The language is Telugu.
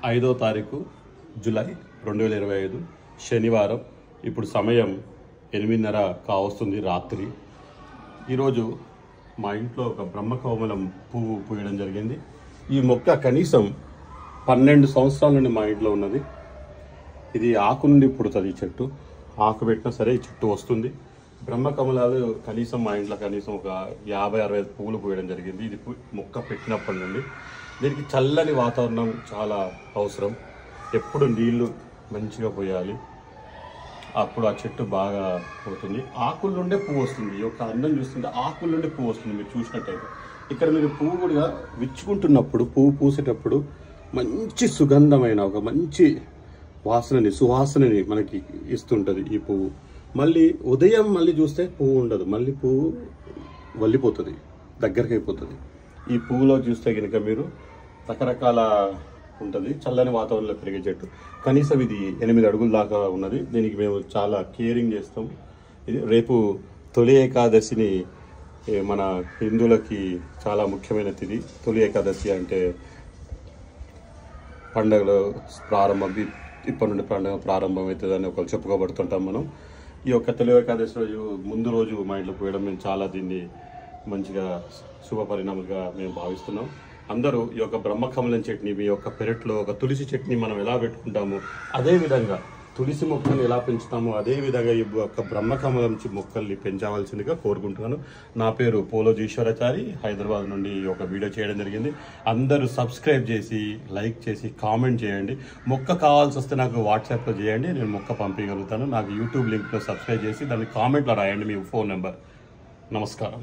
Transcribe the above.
5వ తారీఖు జూలై 2025 శనివారం. ఇప్పుడు సమయం 8:30 కావస్తుంది రాత్రి. ఈరోజు మా ఇంట్లో ఒక బ్రహ్మకమలం పువ్వు పూయడం జరిగింది. ఈ మొక్క కనీసం 12 సంవత్సరాల నుండి మా ఇంట్లో ఉన్నది. ఇది ఆకు నుండి పుడుతుంది. ఈ చెట్టు ఆకు పెట్టినా సరే ఈ చెట్టు వస్తుంది. బ్రహ్మకమలాలు కనీసం మా ఇంట్లో కనీసం ఒక 50-60 పువ్వులు పూయడం జరిగింది. ఇది మొక్క పెట్టినప్పటి నుండి. దీనికి చల్లని వాతావరణం చాలా అవసరం. ఎప్పుడు నీళ్లు మంచిగా పోయాలి, అప్పుడు ఆ చెట్టు బాగా పోతుంది. ఆకుల నుండే పువ్వు వస్తుంది. ఈ యొక్క అందం చూస్తుంటే ఆకుల నుండే పువ్వు వస్తుంది. మీరు చూసినట్టయితే ఇక్కడ మీరు పువ్వు కూడా విచ్చుకుంటున్నప్పుడు, పువ్వు పూసేటప్పుడు మంచి సుగంధమైన ఒక మంచి సువాసనని మనకి ఇస్తుంటుంది ఈ పువ్వు. మళ్ళీ ఉదయం మళ్ళీ చూస్తే పువ్వు ఉండదు, మళ్ళీ పువ్వు వల్లిపోతుంది, దగ్గరికి అయిపోతుంది. ఈ పువ్వులో చూస్తే కనుక మీరు రకరకాల ఉంటుంది. చల్లని వాతావరణంలో పెరిగే చెట్టు. కనీసం ఇది 8 అడుగుల దాకా ఉన్నది. దీనికి మేము చాలా కేరింగ్ చేస్తాం. ఇది రేపు తొలి ఏకాదశిని మన హిందువులకి చాలా ముఖ్యమైన తిథి. తొలి ఏకాదశి అంటే పండుగలు ప్రారంభం, ఇప్పటి నుండి పండుగ ప్రారంభం అవుతుందని ఒకరు చెప్పుకోబడుతుంటాం మనం. ఈ యొక్క తొలి ఏకాదశి రోజు ముందు రోజు మా ఇంట్లో పోయడం మేము చాలా దీన్ని మంచిగా శుభ పరిణామాలుగా మేము భావిస్తున్నాం. అందరూ ఈ యొక్క బ్రహ్మకమలం చెట్టుని, మీ యొక్క పెరట్లో ఒక తులసి చెట్టుని మనం ఎలా పెట్టుకుంటామో అదేవిధంగా తులసి మొక్కల్ని ఎలా పెంచుతామో అదేవిధంగా ఈ యొక్క బ్రహ్మకమలం మొక్కల్ని పెంచవలసిందిగా కోరుకుంటున్నాను. నా పేరు పోలోజీ ఈశ్వరాచారి, హైదరాబాద్ నుండి ఒక వీడియో చేయడం జరిగింది. అందరూ సబ్స్క్రైబ్ చేసి, లైక్ చేసి, కామెంట్ చేయండి. మొక్క కావాల్సి వస్తే నాకు వాట్సాప్లో చేయండి, నేను మొక్క పంపించగలుగుతాను. నాకు యూట్యూబ్ లింక్లో సబ్స్క్రైబ్ చేసి దాన్ని కామెంట్లో రాయండి మీ ఫోన్ నెంబర్. నమస్కారం.